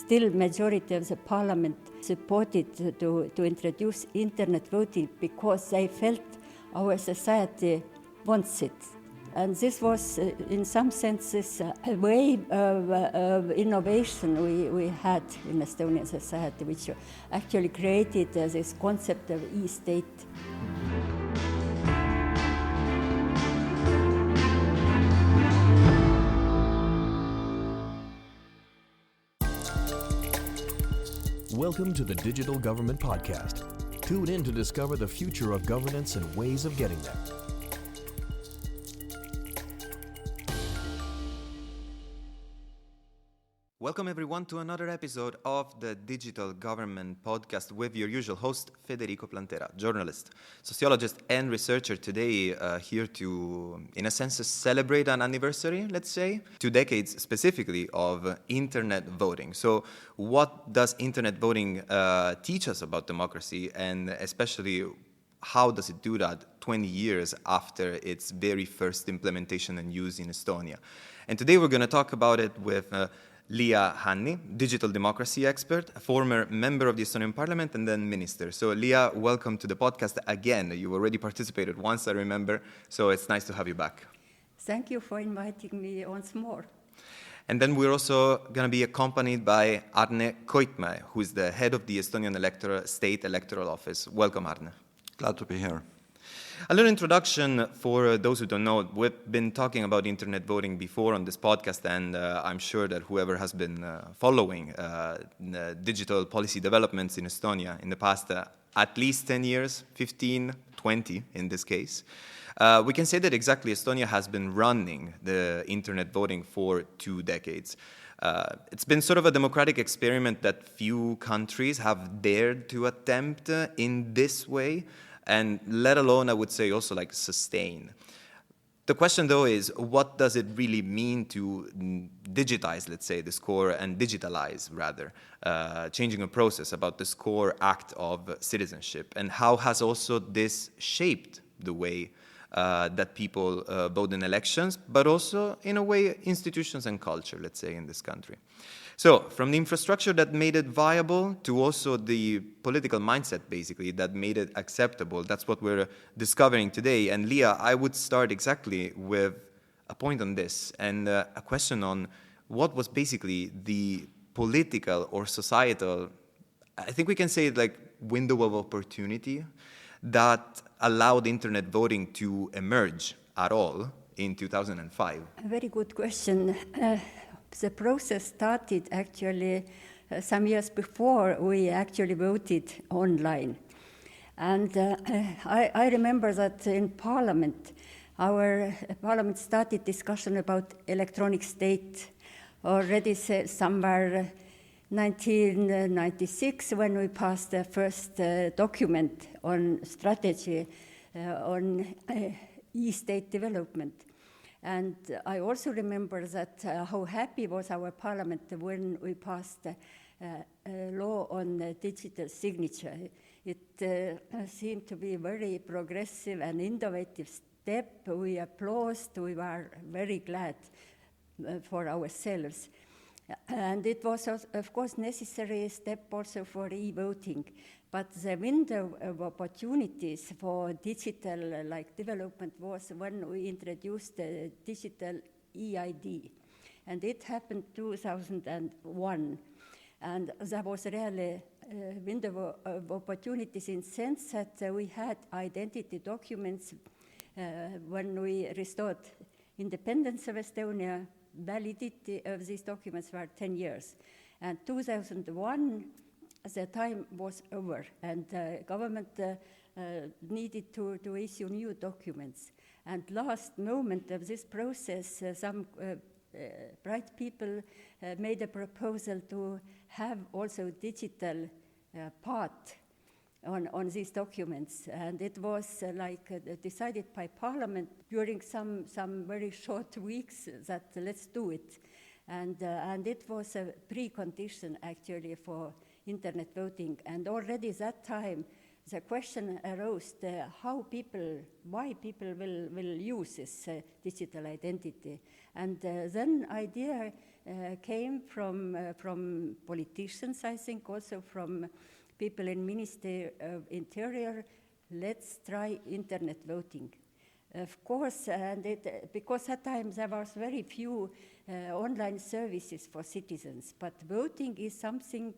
still majority of the parliament supported to introduce internet voting because they felt our society wants it. And this was, in some senses, a way of innovation we had in Estonian society, which actually created this concept of e-state. Welcome to the Digital Government Podcast. Tune in to discover the future of governance and ways of getting there. Welcome everyone to another episode of the Digital Government Podcast with your usual host, Federico Plantera, journalist, sociologist and researcher today here to, in a sense, celebrate an anniversary, let's say, 2 decades specifically of internet voting. So what does internet voting teach us about democracy, and especially how does it do that 20 years after its very first implementation and use in Estonia? And today we're going to talk about it with Liia Hänni, digital democracy expert, a former member of the Estonian parliament and then minister. So Liia, welcome to the podcast again. You already participated once, I remember, so it's nice to have you back. Thank you for inviting me once more. And then we're also going to be accompanied by Arne Koitmäe, who is the head of the Estonian State Electoral Office. Welcome, Arne. Glad to be here. A little introduction for those who don't know. We've been talking about internet voting before on this podcast, and I'm sure that whoever has been following digital policy developments in Estonia in the past at least 10 years, 15, 20 in this case, we can say that exactly Estonia has been running the internet voting for 2 decades. It's been sort of a democratic experiment that few countries have dared to attempt in this way, and let alone, I would say, also like sustain. The question, though, is what does it really mean to digitize, let's say, this core, and digitalize, rather, changing a process about this core act of citizenship? And how has also this shaped the way that people vote in elections, but also, in a way, institutions and culture, let's say, in this country? So, from the infrastructure that made it viable to also the political mindset, basically, that made it acceptable, that's what we're discovering today. And Liia, I would start exactly with a point on this and a question on what was basically the political or societal, I think we can say it like window of opportunity that allowed internet voting to emerge at all in 2005. A very good question. The process started actually some years before we actually voted online. And I remember that in Parliament, our Parliament started discussion about electronic state already somewhere 1996 when we passed the first document on strategy on e-state development. And I also remember that how happy was our parliament when we passed a law on digital signature. It seemed to be a very progressive and innovative step. We applauded, we were very glad for ourselves. And it was, of course, necessary step also for e-voting. But the window of opportunities for digital development was when we introduced the digital EID. And it happened 2001. And that was really a window of opportunities in the sense that we had identity documents when we restored independence of Estonia. Validity of these documents were 10 years. And 2001, the time was over, and the government needed to issue new documents. And last moment of this process, some bright people made a proposal to have also digital part on these documents. And it was decided by Parliament during some very short weeks that let's do it. And it was a precondition actually for internet voting. And already that time, the question arose why people will use this digital identity. And then idea came from politicians, I think, also from people in Ministry of Interior. Let's try internet voting. Of course, because at times there was very few online services for citizens, but voting is something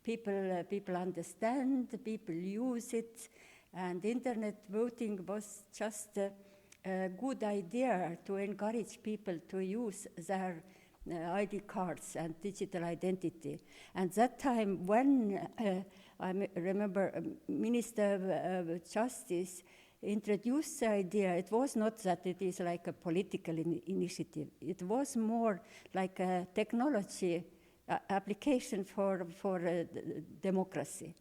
people understand, people use it, and internet voting was just a good idea to encourage people to use their ID cards and digital identity. And that time when I remember Minister of Justice introduced the idea, it was not that it is like a political initiative. It was more like a technology application for democracy.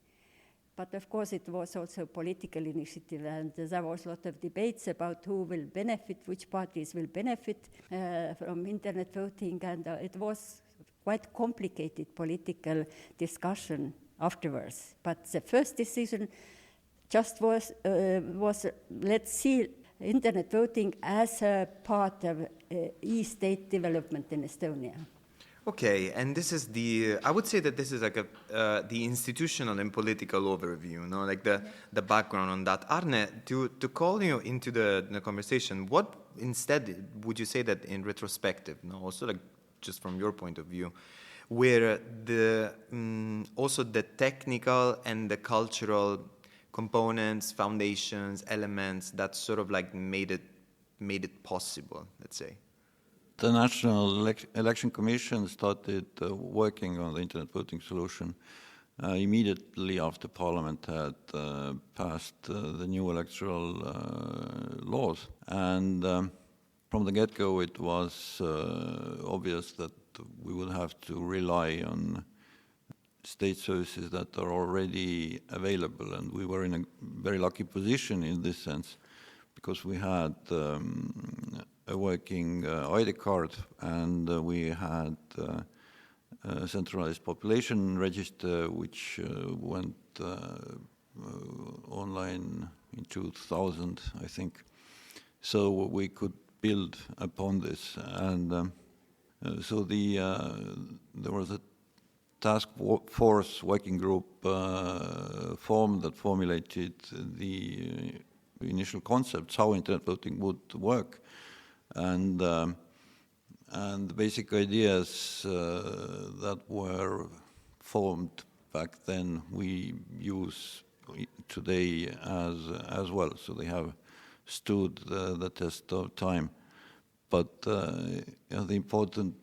But of course it was also a political initiative, and there was a lot of debates about who will benefit, which parties will benefit from internet voting, and it was quite complicated political discussion afterwards. But the first decision just was let's see internet voting as a part of e-state development in Estonia. Okay, and this is I would say that this is like the institutional and political overview, no? Like the background on that. Arne, to call you into the conversation, what instead would you say that in retrospective, no? Also like just from your point of view, where also the technical and the cultural components, foundations, elements that sort of like made it possible, let's say? The National Election Commission started working on the internet voting solution immediately after Parliament had passed the new electoral laws. And from the get-go, it was obvious that we would have to rely on state services that are already available. And we were in a very lucky position in this sense, because we had a working ID card, and we had a centralized population register, which went online in 2000, I think. So we could build upon this, and so there was a task force working group formed that formulated the initial concepts how internet voting would work, and the basic ideas that were formed back then we use today as well. So they have stood the test of time. But the important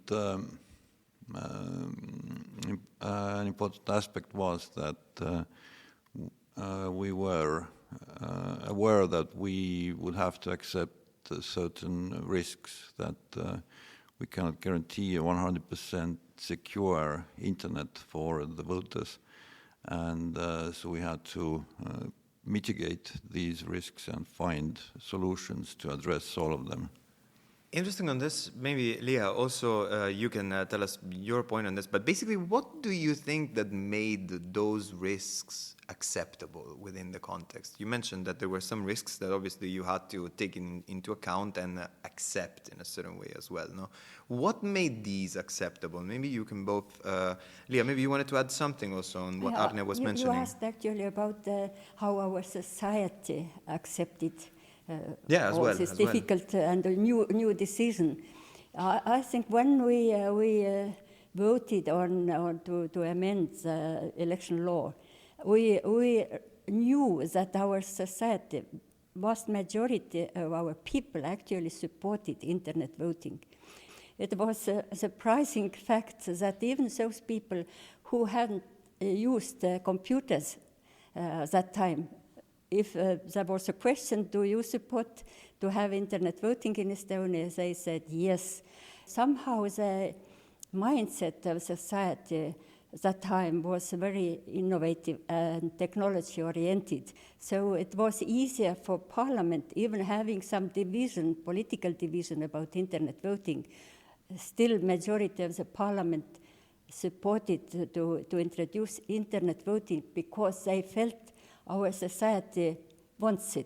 an important aspect was that we were aware that we would have to accept certain risks, that we cannot guarantee a 100% secure internet for the voters, and so we had to mitigate these risks and find solutions to address all of them. Interesting on this, maybe Leah, also you can tell us your point on this, but basically what do you think that made those risks acceptable within the context? You mentioned that there were some risks that obviously you had to take into account and accept in a certain way as well, no? What made these acceptable? Maybe you can both, Leah, maybe you wanted to add something also on what Arne was mentioning. You asked actually about how our society accepted this difficult and a new decision. I think when we voted on to amend the election law, we knew that our society, vast majority of our people actually supported internet voting. It was a surprising fact that even those people who hadn't used computers that time, if there was a question, do you support to have internet voting in Estonia, they said yes. Somehow the mindset of society at that time was very innovative and technology-oriented. So it was easier for Parliament, even having some division, political division about internet voting. Still, majority of the Parliament supported to introduce internet voting because they felt our society wants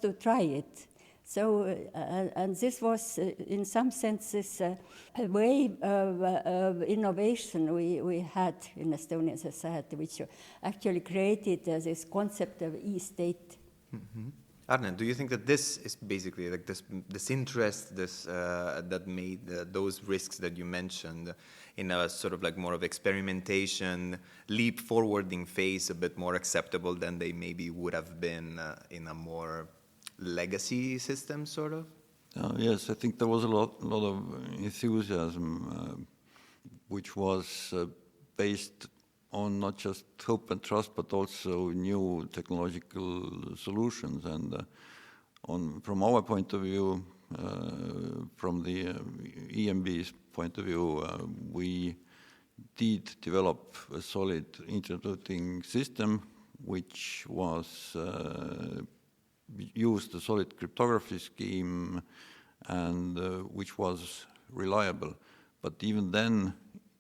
to try it. So, and this was, in some senses, a way of innovation we had in Estonian society, which actually created this concept of e-state. Mm-hmm. Arne, do you think that this is basically like this interest, that made those risks that you mentioned in a sort of like more of experimentation, leap forwarding phase a bit more acceptable than they maybe would have been in a more legacy system, sort of? Yes, I think there was a lot of enthusiasm, which was based on not just hope and trust, but also new technological solutions. And from our point of view, from the EMB's point of view, we did develop a solid internet voting system, which was used a solid cryptography scheme and which was reliable. But even then,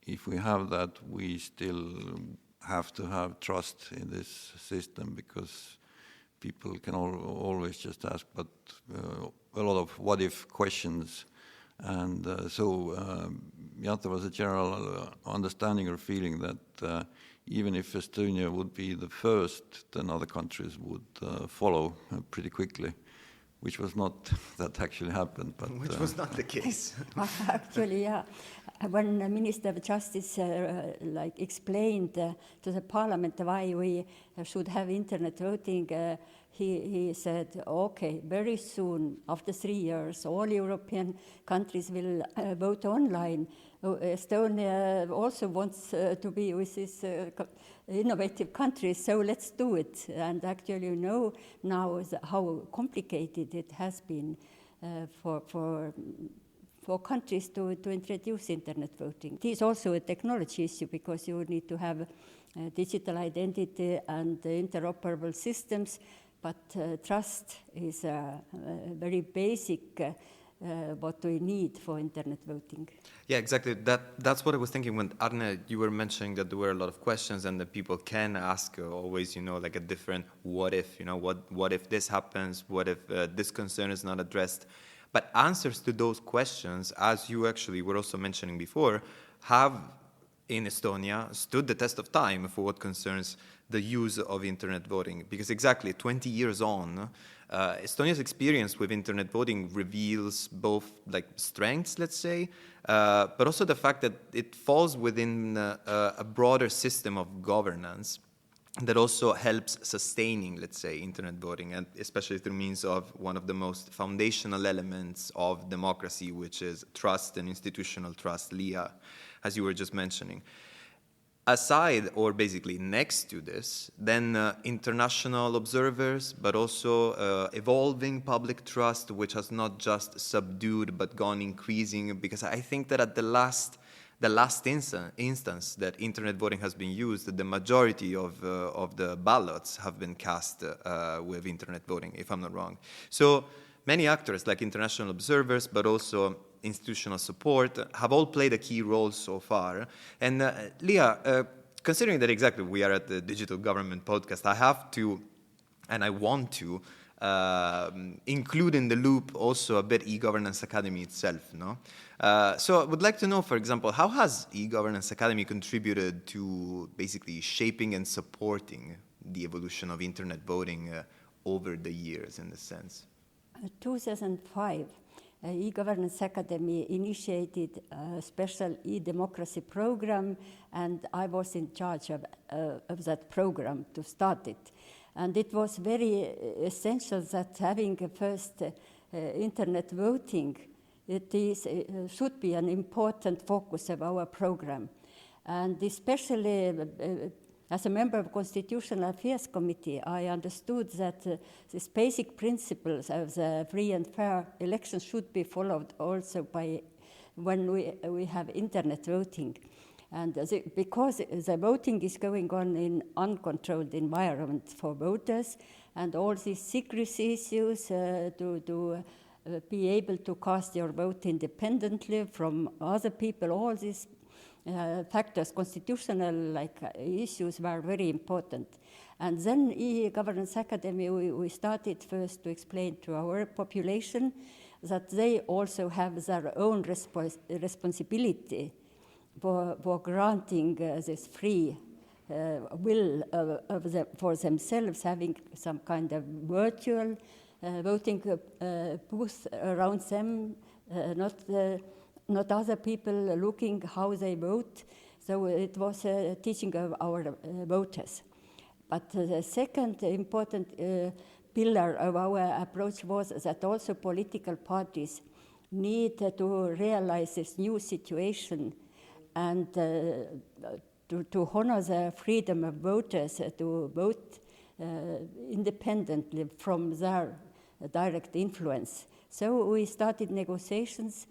if we have that, we still have to have trust in this system, because people can always just ask but a lot of what-if questions. And there was a general understanding or feeling that even if Estonia would be the first, then other countries would follow pretty quickly, which was not that actually happened. But which was not the case. Actually, yeah. When the Minister of Justice explained to the Parliament why we should have internet voting, he said, okay, very soon, after 3 years, all European countries will vote online. Estonia also wants to be with these innovative countries, so let's do it. And actually, you know now how complicated it has been for countries to introduce internet voting. It is also a technology issue, because you need to have digital identity and interoperable systems, but trust is very basic what we need for internet voting. Yeah, exactly. That's what I was thinking when, Arne, you were mentioning that there were a lot of questions and that people can ask always, like a different what if, what if this happens, what if this concern is not addressed. But answers to those questions, as you actually were also mentioning before, have in Estonia stood the test of time for what concerns the use of internet voting. Because exactly 20 years on, Estonia's experience with internet voting reveals both strengths, let's say, but also the fact that it falls within a broader system of governance that also helps sustaining, let's say, internet voting, and especially through means of one of the most foundational elements of democracy, which is trust and institutional trust, LIA, as you were just mentioning. Aside, or basically next to this, then international observers, but also evolving public trust, which has not just subdued but gone increasing, because I think that at the last instance that internet voting has been used, the majority of the ballots have been cast with internet voting, if I'm not wrong. So many actors, like international observers, but also institutional support, have all played a key role so far. And Leah, considering that exactly we are at the Digital Government Podcast, I have to, and I want to, include in the loop also a bit e-Governance Academy itself, no? So I would like to know, for example, how has e-Governance Academy contributed to basically shaping and supporting the evolution of internet voting over the years, in a sense? 2005, e-Governance Academy initiated a special e-democracy program, and I was in charge of that program to start it. And it was very essential that having a first internet voting, should be an important focus of our program. And especially as a member of Constitutional Affairs Committee, I understood that these basic principles of the free and fair elections should be followed also when we have internet voting. And because the voting is going on in uncontrolled environment for voters, and all these secrecy issues to be able to cast your vote independently from other people, all these factors, constitutional issues were very important. And then e-Governance Academy, we started first to explain to our population that they also have their own responsibility for granting this free will for themselves, having some kind of virtual voting booth around them, not other people looking how they vote. So it was a teaching of our voters. But the second important pillar of our approach was that also political parties need to realize this new situation and to honor the freedom of voters to vote independently from their direct influence. So we started negotiations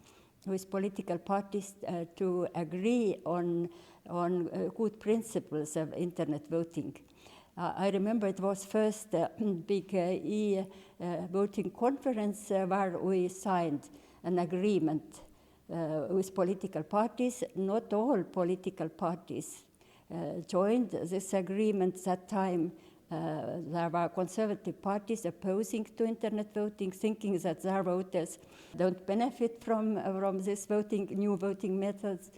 with political parties to agree on good principles of internet voting. I remember it was first big e-voting conference where we signed an agreement with political parties. Not all political parties joined this agreement that time. There were conservative parties opposing to internet voting, thinking that their voters don't benefit from this new voting methods.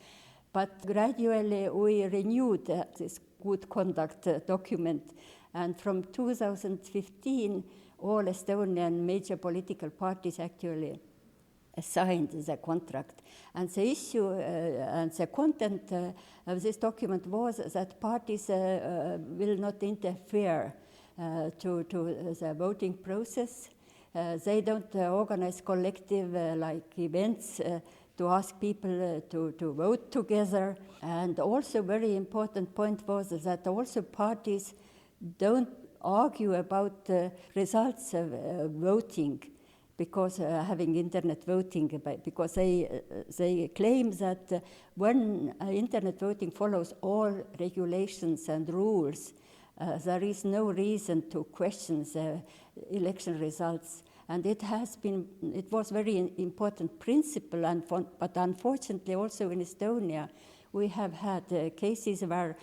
But gradually we renewed this good conduct document, and from 2015 all Estonian major political parties actually signed the contract. And the issue and the content of this document was that parties will not interfere to the voting process. They don't organize collective events to ask people to vote together. And also very important point was that also parties don't argue about results of voting because having internet voting, because they claim that when internet voting follows all regulations and rules, there is no reason to question the election results. And it was very important principle, but unfortunately also in Estonia we have had cases where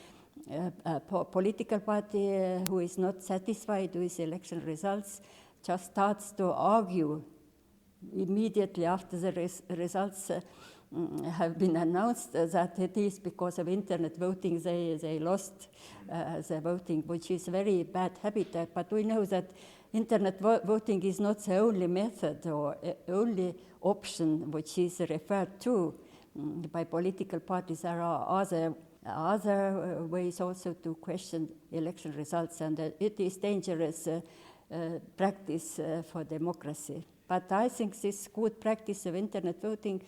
a political party who is not satisfied with election results just starts to argue immediately after the results have been announced that it is because of internet voting they lost the voting, which is a very bad habit. But we know that internet voting is not the only method or only option which is referred to by political parties. There are other ways also to question election results, and it is dangerous practice for democracy. But I think this good practice of internet voting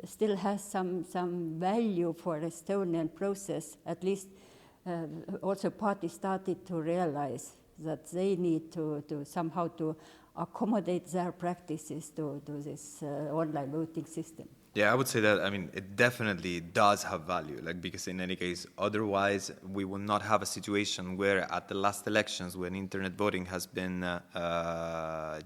still has some value for Estonian process. At least also parties started to realize that they need to somehow to accommodate their practices to this online voting system. Yeah, I would say that, it definitely does have value, because in any case, otherwise we will not have a situation where at the last elections when internet voting has been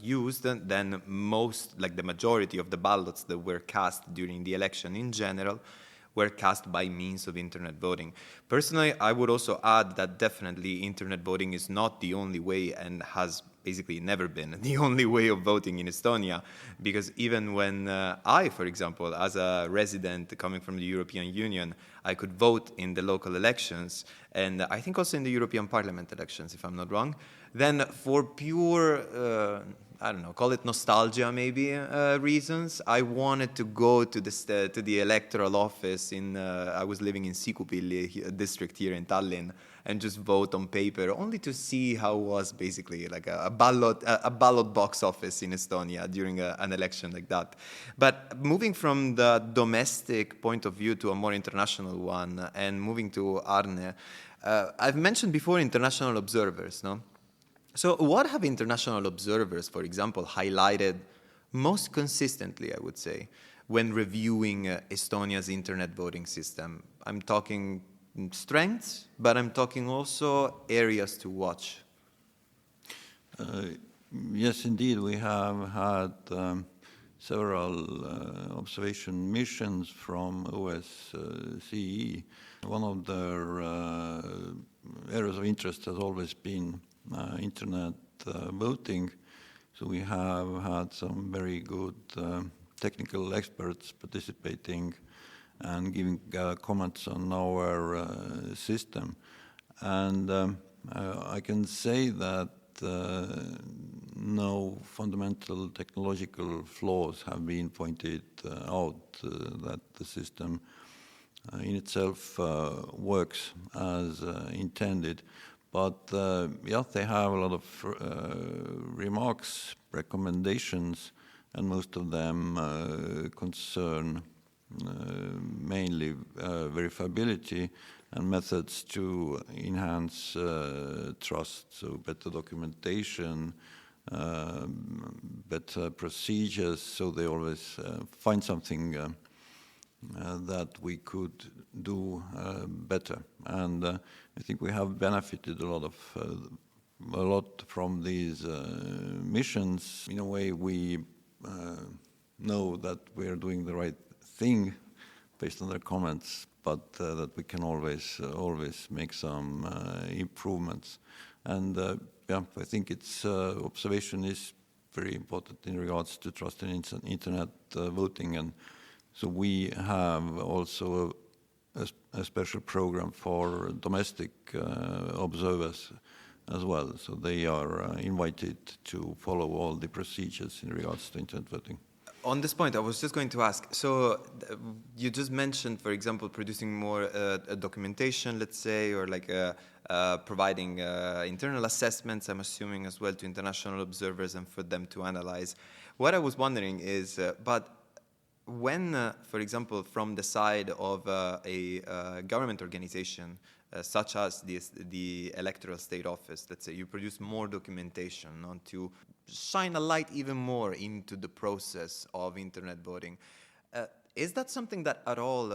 used, then the majority of the ballots that were cast during the election in general were cast by means of internet voting. Personally, I would also add that definitely internet voting is not the only way and has basically never been the only way of voting in Estonia, because even when I, for example, as a resident coming from the European Union, I could vote in the local elections, and I think also in the European Parliament elections, if I'm not wrong, then for pure call it nostalgia maybe reasons, I wanted to go to the electoral office I was living in Sikupilli, a district here in Tallinn, and just vote on paper, only to see how it was basically like a ballot box office in Estonia during an election like that. But moving from the domestic point of view to a more international one, and moving to Arne, I've mentioned before international observers, no? So what have international observers, for example, highlighted most consistently, I would say, when reviewing Estonia's internet voting system? I'm talking strengths, but I'm talking also areas to watch. Yes, indeed, we have had several observation missions from OSCE. One of their areas of interest has always been internet voting. So we have had some very good technical experts participating and giving comments on our system. And I can say that no fundamental technological flaws have been pointed out, that the system in itself works as intended. But they have a lot of remarks, recommendations, and most of them concern mainly verifiability and methods to enhance trust, so better documentation, better procedures, so they always find something that we could do better. And I think we have benefited a lot from these missions. In a way, we know that we are doing the right thing based on their comments, but that we can always make some improvements. And I think its observation is very important in regards to trust in internet voting. And so we have also a special program for domestic observers as well. So they are invited to follow all the procedures in regards to internet voting. On this point, I was just going to ask, so you just mentioned, for example, producing more documentation, let's say, or like providing internal assessments, I'm assuming, as well to international observers and for them to analyze. What I was wondering is, but when, for example, from the side of a government organization, such as the Electoral State Office, let's say, you produce more documentation to shine a light even more into the process of internet voting. Is that something that at all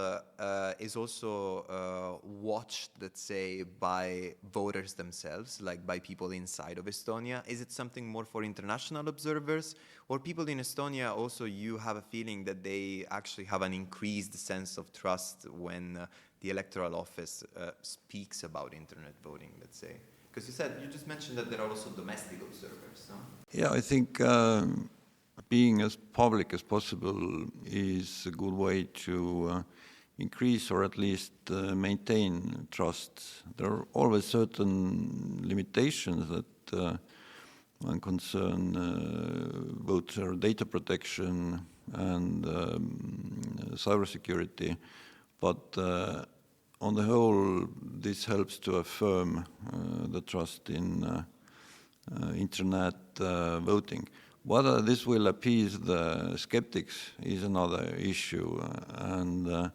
is also watched, let's say, by voters themselves, like by people inside of Estonia? Is it something more for international observers? Or people in Estonia also, you have a feeling that they actually have an increased sense of trust when the electoral office speaks about internet voting, let's say? Because you just mentioned that there are also domestic observers, no? Yeah, I think being as public as possible is a good way to increase or at least maintain trust. There are always certain limitations that concern voter data protection and cybersecurity, but on the whole, this helps to affirm the trust in internet voting. Whether this will appease the skeptics is another issue, and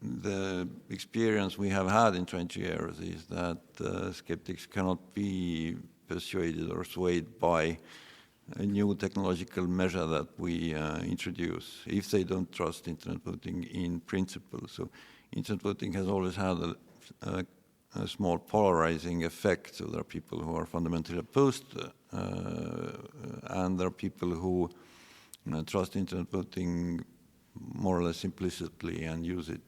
the experience we have had in 20 years is that skeptics cannot be persuaded or swayed by a new technological measure that we introduce if they don't trust internet voting in principle. So internet voting has always had a small polarizing effect. So there are people who are fundamentally opposed and there are people who trust internet voting more or less implicitly and use it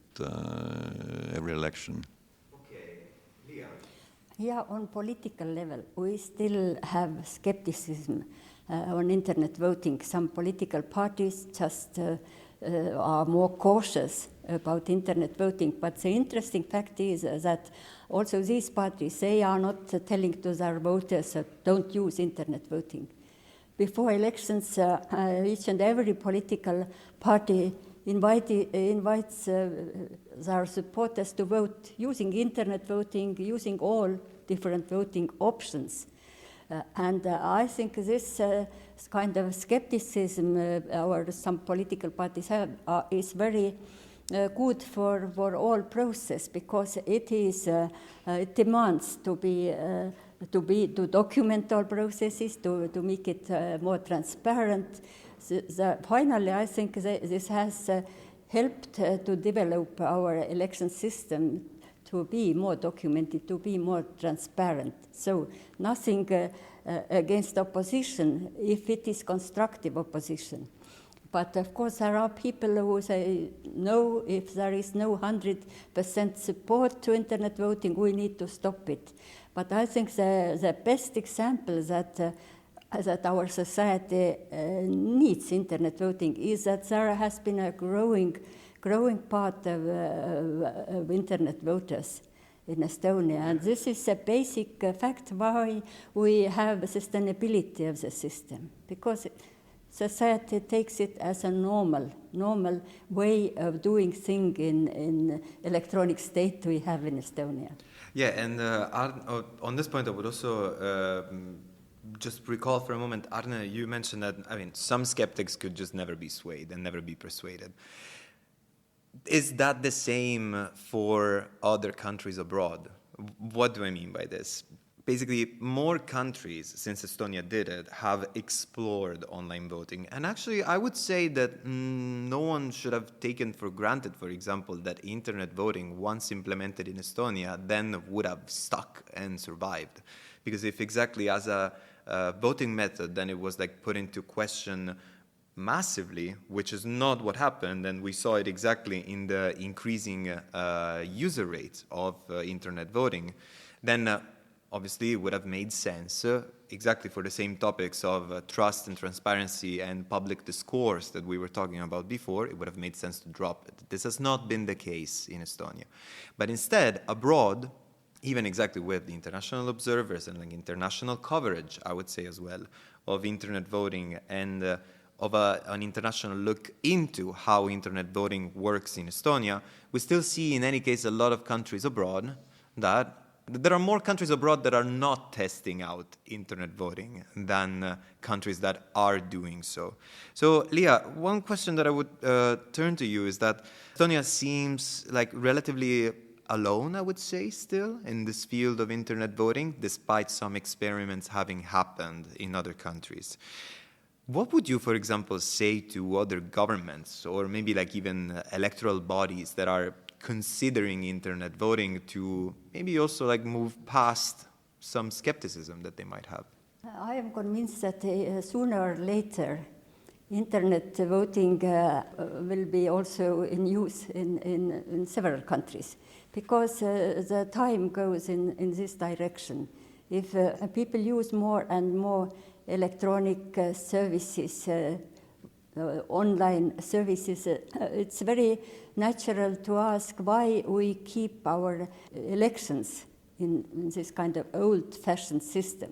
every election. Okay. Leah? Yeah, on political level, we still have skepticism on internet voting. Some political parties just are more cautious about internet voting. But the interesting fact is that also these parties, they are not telling to their voters don't use internet voting. Before elections, each and every political party invites their supporters to vote using internet voting, using all different voting options. And I think this kind of skepticism some political parties have is very good for all process, because it demands to document all processes, to make it more transparent. Finally, I think this has helped to develop our election system to be more documented, to be more transparent. So nothing against opposition if it is constructive opposition. But of course there are people who say, no, if there is no 100% support to internet voting, we need to stop it. But I think the best example that our society needs internet voting is that there has been a growing part of internet voters in Estonia. And this is a basic fact why we have sustainability of the system, because society takes it as a normal way of doing things in electronic state we have in Estonia. Yeah, and on this point I would also just recall for a moment, Arne, you mentioned that, some skeptics could just never be swayed and never be persuaded. Is that the same for other countries abroad? What do I mean by this? Basically, more countries, since Estonia did it, have explored online voting. And actually, I would say that no one should have taken for granted, for example, that internet voting, once implemented in Estonia, then would have stuck and survived. Because if exactly as a voting method, then it was put into question massively, which is not what happened, and we saw it exactly in the increasing user rates of internet voting, then obviously it would have made sense, exactly for the same topics of trust and transparency and public discourse that we were talking about before, it would have made sense to drop it. This has not been the case in Estonia. But instead, abroad, even exactly with the international observers and international coverage, I would say as well, of internet voting and of an international look into how internet voting works in Estonia, we still see in any case a lot of countries abroad that there are more countries abroad that are not testing out internet voting than countries that are doing so. So, Leah, one question that I would turn to you is that Estonia seems relatively alone, I would say, still in this field of internet voting, despite some experiments having happened in other countries. What would you, for example, say to other governments or maybe even electoral bodies that are considering internet voting to maybe also move past some skepticism that they might have? I am convinced that sooner or later internet voting will be also in use in several countries, because the time goes in this direction. If people use more and more electronic services, online services, it's very natural to ask why we keep our elections in this kind of old-fashioned system.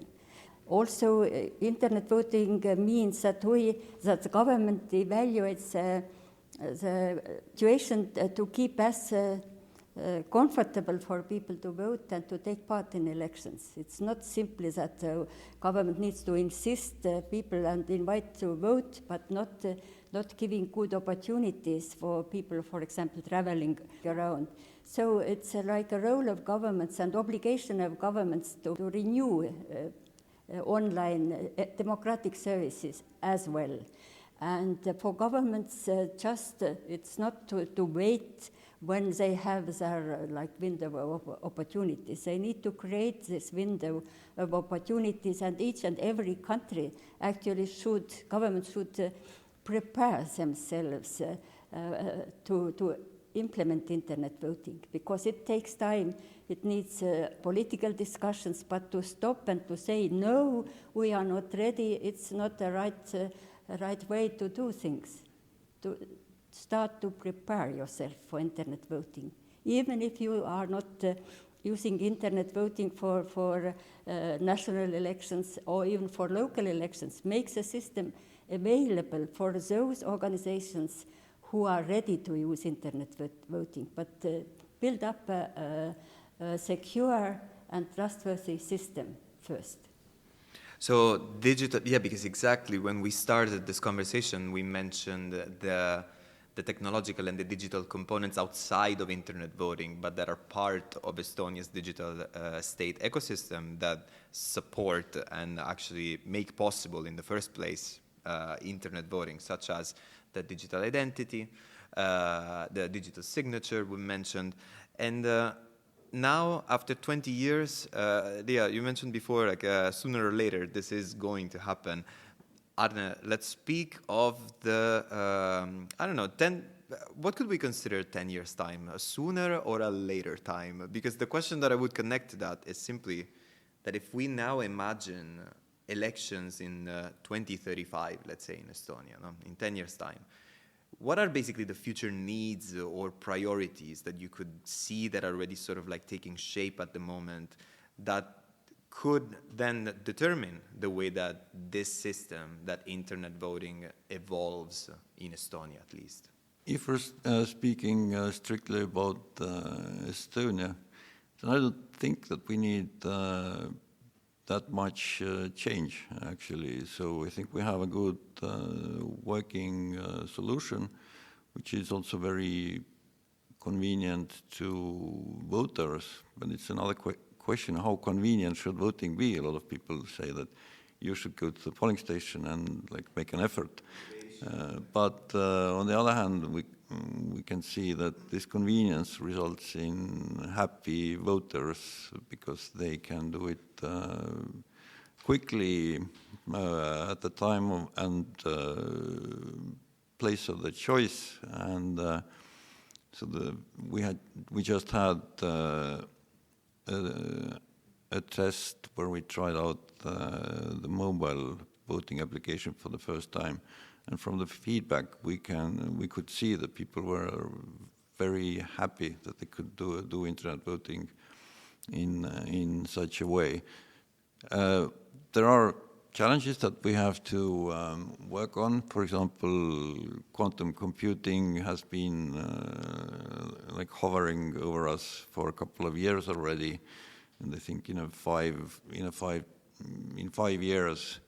Also, internet voting means that the government evaluates the situation to keep us comfortable for people to vote and to take part in elections. It's not simply that the government needs to insist people and invite to vote, but not giving good opportunities for people, for example, traveling around. So it's like a role of governments and obligation of governments to renew online democratic services as well. And for governments, it's not to wait when they have their window of opportunities. They need to create this window of opportunities, and each and every country actually governments should prepare themselves to implement internet voting, because it takes time. It needs political discussions, but to stop and to say, no, we are not ready, it's not the right way to do things. To start to prepare yourself for internet voting. Even if you are not using internet voting for national elections or even for local elections, makes a system available for those organizations who are ready to use internet voting, but build up a secure and trustworthy system first. So digital, because exactly when we started this conversation, we mentioned the technological and the digital components outside of internet voting, but that are part of Estonia's digital state ecosystem that support and actually make possible in the first place internet voting, such as the digital identity, the digital signature we mentioned. And now, after 20 years, Leah, you mentioned before, like sooner or later, this is going to happen. Arne, let's speak of the, I don't know, 10, what could we consider 10 years' time? A sooner or a later time? Because the question that I would connect to that is simply that if we now imagine elections in 2035, let's say in Estonia, no? In 10 years' time, what are basically the future needs or priorities that you could see that are already sort of like taking shape at the moment that could then determine the way that this system, that internet voting, evolves in Estonia at least? If we're speaking strictly about Estonia, then I don't think that we need that much change, actually. So I think we have a good working solution, which is also very convenient to voters. But it's another question, how convenient should voting be? A lot of people say that you should go to the polling station and like make an effort. But on the other hand, we can see that this convenience results in happy voters because they can do it quickly at the time of, and place of the choice. And so we just had a test where we tried out the mobile voting application for the first time. And from the feedback, we could see that people were very happy that they could do internet voting in such a way. There are challenges that we have to work on. For example, quantum computing has been like hovering over us for a couple of years already, and I think in 5 years.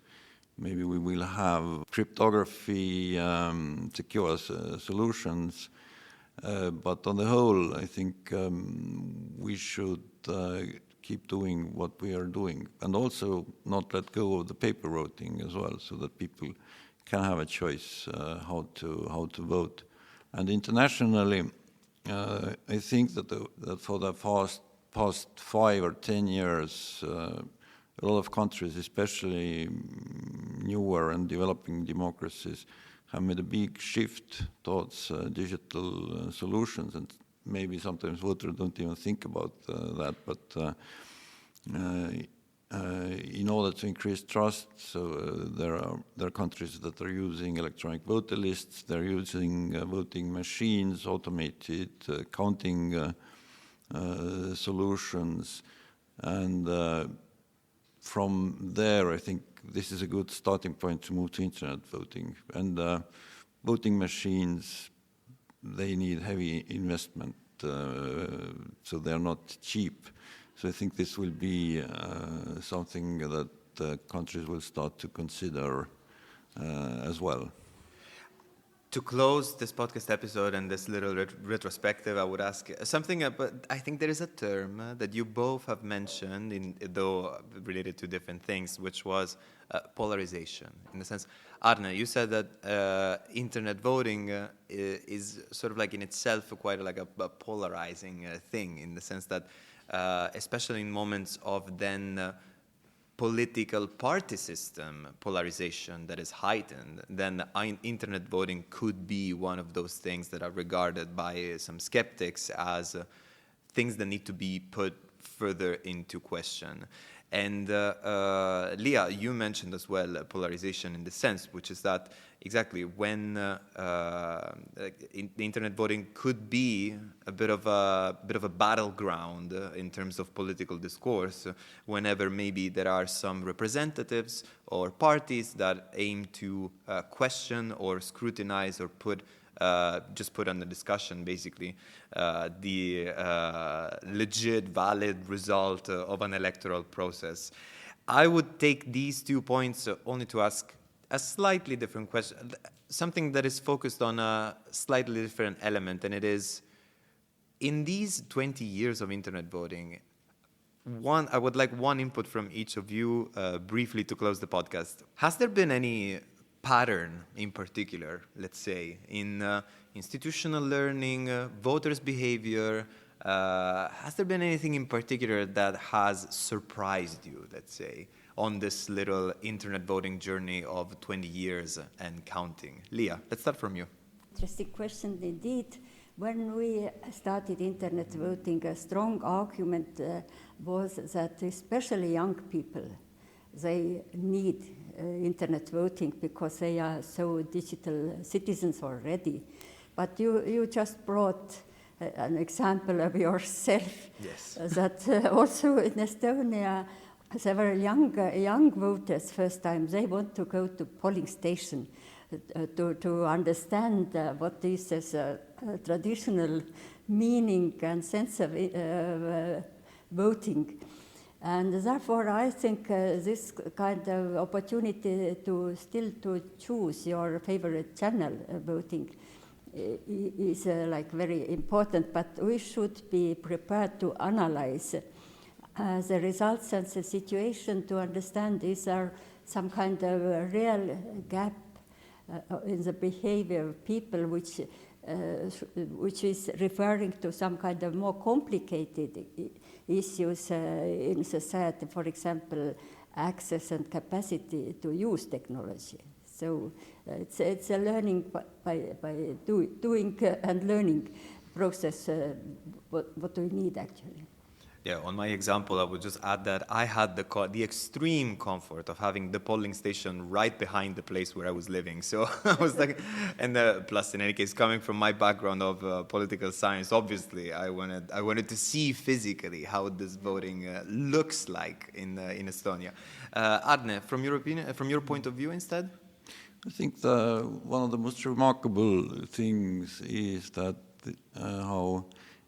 Maybe we will have cryptography, secure solutions, but on the whole, I think we should keep doing what we are doing, and also not let go of the paper voting as well, so that people can have a choice how to vote. And internationally, I think that for the past 5 or 10 years. A lot of countries, especially newer and developing democracies, have made a big shift towards digital solutions, and maybe sometimes voters don't even think about that. But in order to increase trust, so there are countries that are using electronic voter lists. They're using voting machines, automated counting solutions, and from there, I think this is a good starting point to move to internet voting. And voting machines, they need heavy investment, so they're not cheap. So I think this will be something that countries will start to consider as well. To close this podcast episode and this little retrospective, I would ask something, but I think there is a term that you both have mentioned, though related to different things, which was polarization. In the sense, Arne, you said that internet voting is sort of like in itself quite like a polarizing thing, in the sense that, especially in moments of then political party system polarization that is heightened, then internet voting could be one of those things that are regarded by some skeptics as things that need to be put further into question. And Leah, you mentioned as well polarization in the sense, which is that exactly when the internet voting could be a bit of a battleground in terms of political discourse, whenever maybe there are some representatives or parties that aim to question or scrutinize or just put under discussion, basically, the legit, valid result of an electoral process. I would take these 2 points only to ask a slightly different question, something that is focused on a slightly different element, and it is, in these 20 years of internet voting, I would like one input from each of you briefly to close the podcast. Has there been any pattern in particular, let's say, in institutional learning, voters' behavior, Has there been anything in particular that has surprised you, let's say, on this little internet voting journey of 20 years and counting? Leah, let's start from you. Interesting question indeed. When we started internet voting, a strong argument was that especially young people, they need internet voting because they are so digital citizens already. But you just brought an example of yourself. Yes. That also in Estonia, several young voters, first time, they want to go to polling station to understand what is this traditional meaning and sense of voting. And therefore, I think this kind of opportunity to still to choose your favorite channel voting is like very important, but we should be prepared to analyze the results and the situation to understand is there some kind of a real gap in the behavior of people which is referring to some kind of more complicated issues in society, for example, access and capacity to use technology. So it's a learning by doing and learning process, what we need actually. Yeah, on my example, I would just add that I had the extreme comfort of having the polling station right behind the place where I was living. So I was like, and plus, in any case, coming from my background of political science, obviously, I wanted to see physically how this voting looks like in Estonia. Arne, from your opinion, from your point of view, instead. I think one of the most remarkable things is that how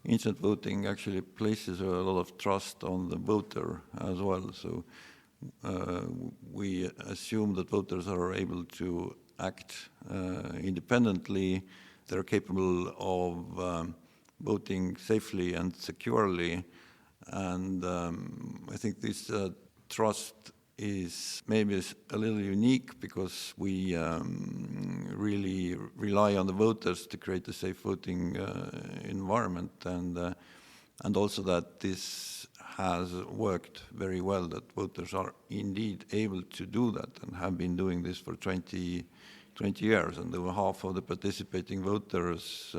internet voting actually places a lot of trust on the voter as well. So we assume that voters are able to act independently. They're capable of voting safely and securely. And I think this trust is maybe a little unique because we really rely on the voters to create a safe voting environment, and also that this has worked very well, that voters are indeed able to do that and have been doing this for 20 years, and over half of the participating voters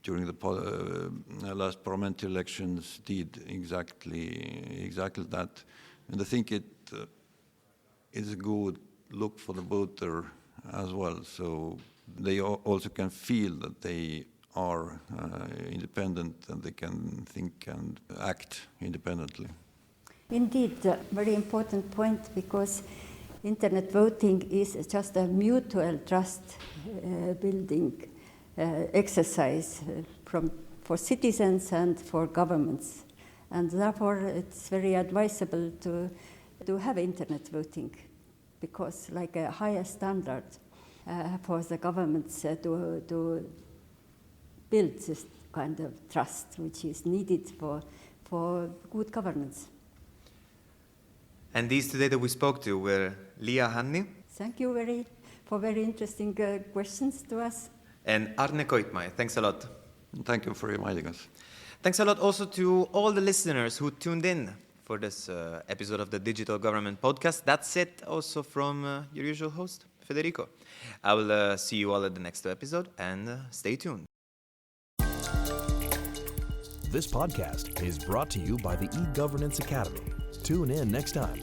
during the last parliamentary elections did exactly that. And I think it is a good look for the voter as well. So they also can feel that they are independent and they can think and act independently. Indeed, a very important point, because internet voting is just a mutual trust building exercise for citizens and for governments. And therefore, it's very advisable to have internet voting, because like a higher standard for the governments to build this kind of trust, which is needed for good governance. And these today that we spoke to were Leah Hanni. Thank you for very interesting questions to us. And Arne Koitmäe. Thanks a lot. Thank you for inviting us. Thanks a lot also to all the listeners who tuned in for this episode of the Digital Government Podcast. That's it also from your usual host, Federico. I will see you all at the next episode, and stay tuned. This podcast is brought to you by the eGovernance Academy. Tune in next time.